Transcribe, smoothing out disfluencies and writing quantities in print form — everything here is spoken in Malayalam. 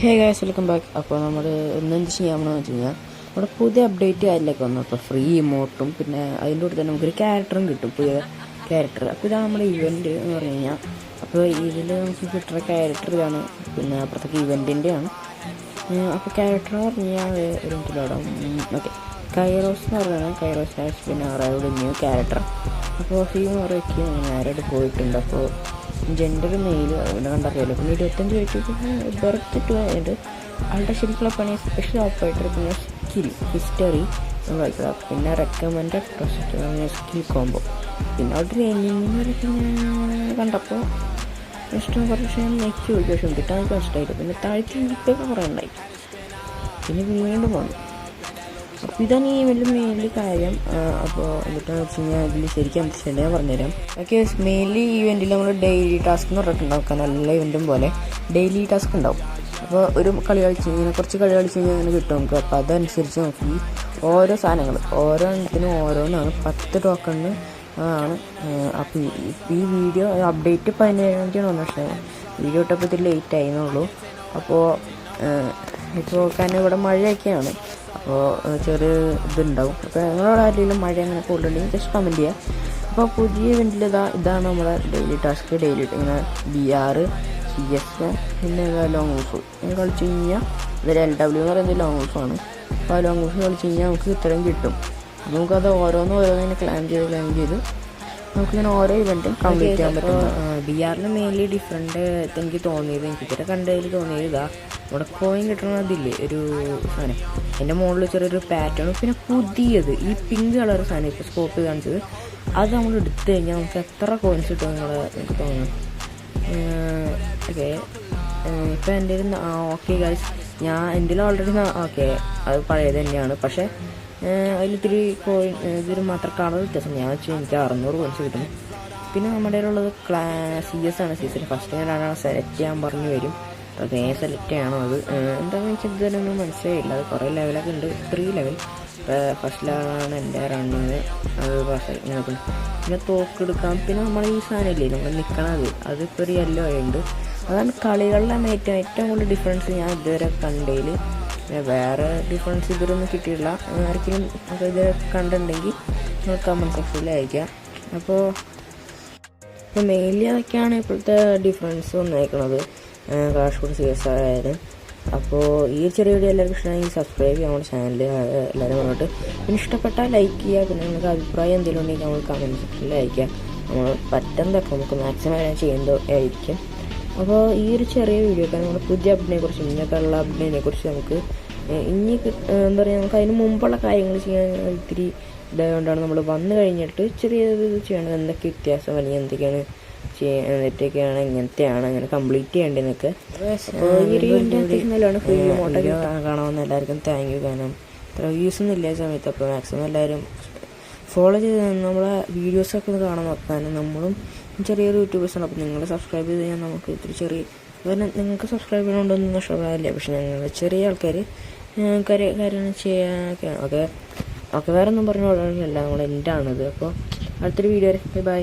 Hey guys welcome back. അപ്പോൾ നമ്മൾ എന്ത് ചെയ്യാമെന്ന് വെച്ച് കഴിഞ്ഞാൽ നമ്മുടെ പുതിയ അപ്ഡേറ്റ് കാര്യങ്ങളൊക്കെ വന്നു. അപ്പോൾ ഫ്രീ ഇമോട്ടും പിന്നെ അതിൻ്റെ കൂടെ തന്നെ നമുക്കൊരു ക്യാരക്ടറും കിട്ടും, പുതിയ ക്യാരക്ടർ. അപ്പോൾ ഇതാണ് നമ്മുടെ ഇവൻറ്റ് എന്ന് പറഞ്ഞു കഴിഞ്ഞാൽ. അപ്പോൾ ഇതിൽ നമുക്ക് കിട്ടുന്ന ക്യാരക്ടർ ഇതാണ്, പിന്നെ അപ്പുറത്തേക്ക് ഇവൻറ്റിൻ്റെയാണ്. അപ്പോൾ ക്യാരക്ടർ എന്ന് പറഞ്ഞു കഴിഞ്ഞാൽ ഒരു മിനിറ്റിലോടാം. ഓക്കെ, കൈറോസ് എന്ന് പറയുന്നത് കൈറോസ് ഹാഷ് പിന്നെ അറൈവ്ഡ് ന്യൂ ക്യാരക്ടർ. അപ്പോൾ ഫീം പറയ്ക്ക് നേരെ പോയിട്ടുണ്ട്. അപ്പോൾ ജെൻഡർ മെയിൽ അതുകൊണ്ട് കണ്ടറിയാലോ. പിന്നെ 25 വയസ്സ് ബർത്ത് ആയിട്ട് ആളുടെ ശരിക്കുള്ള പണി സ്പെഷ്യൽ ഓപ്പറേറ്റർ, പിന്നെ സ്കിൽ ഹിസ്റ്ററി കളിക്കുക, പിന്നെ റെക്കമെൻഡഡ് പ്രൊസക്റ്റ് അങ്ങനെ സ്കിൽ കോംബോ. പിന്നെ അവിടെ ട്രെയിനിങ്ങിനൊക്കെ ഞാൻ കണ്ടപ്പോൾ ഇഷ്ടം കുറച്ച് ഞാൻ നെക്കി ഒഴിക്കും, പക്ഷേ കിട്ടാൻ എനിക്ക് ഇഷ്ടമായിട്ട്. പിന്നെ താഴ്ത്തി ഇപ്പൊക്കെ കുറേ ഉണ്ടായി, പിന്നെ വീണ്ടും വന്നു. അപ്പോൾ ഇതാണ് ഈ മെയിൻലി കാര്യം. അപ്പോൾ എന്നിട്ടെന്ന് വെച്ച് കഴിഞ്ഞാൽ ഇതിൽ ശരിക്കും ഞാൻ പറഞ്ഞുതരാം. ഓക്കെ, മെയിൻലി ഈവെൻറ്റിൽ നമ്മൾ ഡെയിലി ടാസ്ക് എന്ന് പറഞ്ഞിട്ടുണ്ടാവും. നല്ല ഇവൻറ്റും പോലെ ഡെയിലി ടാസ്ക് ഉണ്ടാവും. അപ്പോൾ ഒരു കളി കളിച്ച് കഴിഞ്ഞാൽ കുറച്ച് കളി കളിച്ച് കഴിഞ്ഞാൽ അങ്ങനെ കിട്ടും നമുക്ക്. അപ്പോൾ അതനുസരിച്ച് നമുക്ക് ഈ ഓരോ സാധനങ്ങൾ ഓരോ എണ്ണത്തിനും ഓരോന്നാണ് 10 ടോക്കണിന് ആണ്. അപ്പോൾ ഈ വീഡിയോ അപ്ഡേറ്റ് 17-ാം തീയതിയാണ് വന്നത്, പക്ഷേ വീഡിയോ ഇട്ടപ്പോൾ ഇത്തിരി ലേറ്റ് ആയിരുന്നുള്ളൂ. അപ്പോൾ കാരണം ഇവിടെ മഴയൊക്കെയാണ്, അപ്പോൾ ചെറിയ ഇതുണ്ടാവും. അപ്പോൾ നിങ്ങളോട് ആരെങ്കിലും മഴ അങ്ങനെ കൂടുതലുണ്ടെങ്കിൽ ജസ്റ്റ് കമൻറ്റ് ചെയ്യുക. അപ്പോൾ പുതിയ ഇവൻറ്റിൽ ഇതാണ് നമ്മുടെ ഡെയിലി ടാസ്ക്. ഡെയിലി ഇങ്ങനെ BR CS പിന്നെ ലോങ് ഊഫ് ഇങ്ങനെ കളിച്ച് കഴിഞ്ഞാൽ ഇതൊരു LW എന്ന് പറയുന്നത് ലോങ് ഊഫാണ്. അപ്പോൾ ആ ലോങ് ഊഫ് കളിച്ച് കഴിഞ്ഞാൽ നമുക്ക് ഇത്രയും കിട്ടും. നമുക്കത് ഓരോന്നിങ്ങനെ ക്ലാം ചെയ്ത് നമുക്കിങ്ങനെ ഓരോ ഇവൻറ്റും കംപ്ലീറ്റ് ചെയ്യാൻ പറ്റും. BRന് മെയിൻലി ഡിഫറെൻറ്റ് എനിക്ക് തോന്നിയത്, എനിക്ക് ഇത്ര കണ്ടതിൽ തോന്നിയത് ഇതാ ഇവിടെ കോയിൻ കിട്ടണ അതില്ലേ ഒരു സാധനം, എൻ്റെ മുകളിൽ ചെറിയൊരു പാറ്റേൺ, പിന്നെ പുതിയത് ഈ പിങ്ക് കളർ സാധനം ഇപ്പോൾ സ്കോപ്പ് കാണിച്ചത്, അത് നമ്മൾ എടുത്തു കഴിഞ്ഞാൽ നമുക്ക് എത്ര കോയിൻസ് കിട്ടും എനിക്ക് തോന്നുന്നു. ഓക്കെ, ഇപ്പോൾ എൻ്റെ ഓക്കെ ഗൈസ്, എൻ്റെ ഓൾറെഡി ഓക്കെ അത് പഴയത് തന്നെയാണ്, പക്ഷേ അതിലിത്തിരി കോയിൻ ഇതിൽ മാത്രം കളർ വ്യത്യാസം. ഞാൻ വെച്ചാൽ എനിക്ക് 600 കോയിൻസ് കിട്ടും. പിന്നെ നമ്മുടെ ഉള്ളത് CS ആണ്. CS ഫസ്റ്റ് ഞാനാണ് സെലക്ട് ചെയ്യാൻ പറഞ്ഞു വരും. അത് സെലക്ട് ചെയ്യണം. അത് എന്താണെന്ന് വെച്ചാൽ ഇതുവരെയൊന്നും മനസ്സിലായില്ല. അത് കുറേ ലെവലൊക്കെ ഉണ്ട്, 3 ലെവൽ. ഫസ്റ്റ് ലെവലാണ് എൻ്റെ റണ്ണിങ്, അത് പാസ്സായി നോക്കണം. പിന്നെ തോക്കെടുക്കാം. പിന്നെ നമ്മൾ ഈ സാധനമില്ലേ നമ്മൾ നിൽക്കണത്, അതിപ്പോൾ ഒരു യെല്ലോ ആയിട്ടുണ്ട്. അതാണ് കളികളുടെ ഏറ്റവും കൂടുതൽ ഡിഫറൻസ് ഞാൻ ഇതുവരെ കണ്ടതിൽ. വേറെ ഡിഫറൻസ് ഇതുവരൊന്നും കിട്ടിയിട്ടില്ല. ആർക്കെങ്കിലും അപ്പോൾ ഇത് കണ്ടിട്ടുണ്ടെങ്കിൽ നിങ്ങൾ കമൻറ്റ് സെക്ഷനിൽ അയക്കാം. അപ്പോൾ മെയിൻലി അതൊക്കെയാണ് ഇപ്പോഴത്തെ ഡിഫറൻസ് വന്നേക്കണത് ക്രാഷ് കോഡ് CS ആയാലും. അപ്പോൾ ഈ ചെറിയ വീഡിയോ എല്ലാവർക്കും ഇഷ്ടമാണെങ്കിൽ സബ്സ്ക്രൈബ് ചെയ്യാം നമ്മുടെ ചാനൽ എല്ലാവരും പറഞ്ഞിട്ട്. പിന്നെ ഇഷ്ടപ്പെട്ടാൽ ലൈക്ക് ചെയ്യുക. പിന്നെ നിങ്ങൾക്ക് അഭിപ്രായം എന്തെങ്കിലും ഉണ്ടെങ്കിൽ നമ്മൾ കമൻറ്റ് സെക്ഷനിൽ അയക്കുക. നമ്മൾ പറ്റുന്നതൊക്കെ നമുക്ക് മാക്സിമം ഞാൻ ചെയ്യുന്നതായിരിക്കും. അപ്പോൾ ഈ ഒരു ചെറിയ വീഡിയോ ഒക്കെ നമ്മൾ പുതിയ അപ്ഡേറ്റിനെ കുറിച്ച് ഇന്നൊക്കെയുള്ള അപ്ഡേറ്റിനെ കുറിച്ച് നമുക്ക് ഇനി എന്താ പറയുക, നമുക്ക് അതിന് മുമ്പുള്ള കാര്യങ്ങൾ ചെയ്യാൻ ഇത്തിരി ഇതായതുകൊണ്ടാണ് നമ്മൾ വന്നു കഴിഞ്ഞിട്ട് ചെറിയ ഇത് ചെയ്യണത്, എന്തൊക്കെ വ്യത്യാസം അല്ലെങ്കിൽ എന്തൊക്കെയാണ് എന്തൊക്കെയാണ് ഇങ്ങനത്തെയാണ് അങ്ങനെ കംപ്ലീറ്റ് ചെയ്യേണ്ടതെന്നൊക്കെ. അപ്പോൾ ഈ ഒരു നല്ലതാണ്. ഫ്രീ മോട്ടൊക്കെ കാണാമെന്ന് എല്ലാവർക്കും താങ്ക് യു. കാരണം ഇത്ര വ്യൂസ് ഒന്നും ഇല്ലാത്ത സമയത്ത് അപ്പോൾ മാക്സിമം എല്ലാവരും ഫോളോ ചെയ്ത് നമ്മളെ വീഡിയോസൊക്കെ ഒന്ന് കാണാൻ നോക്കാനും. നമ്മളും ചെറിയൊരു യൂട്യൂബേഴ്സാണ്. അപ്പോൾ നിങ്ങൾ സബ്സ്ക്രൈബ് ചെയ്ത് കഴിഞ്ഞാൽ നമുക്ക് ഇത്തിരി ചെറിയ നിങ്ങൾക്ക് സബ്സ്ക്രൈബ് ചെയ്യണമെന്നൊന്നും നഷ്ടപ്പെടാനില്ല, പക്ഷെ ഞങ്ങൾ ചെറിയ ആൾക്കാർ കാര്യം ചെയ്യാനൊക്കെയാണ്. ഓക്കെ വേറെ ഒന്നും പറഞ്ഞ ഉടനെയല്ല, നമ്മൾ എൻ്റെ ആണിത്. അപ്പോൾ അടുത്തൊരു വീഡിയോ വരെ ബൈ.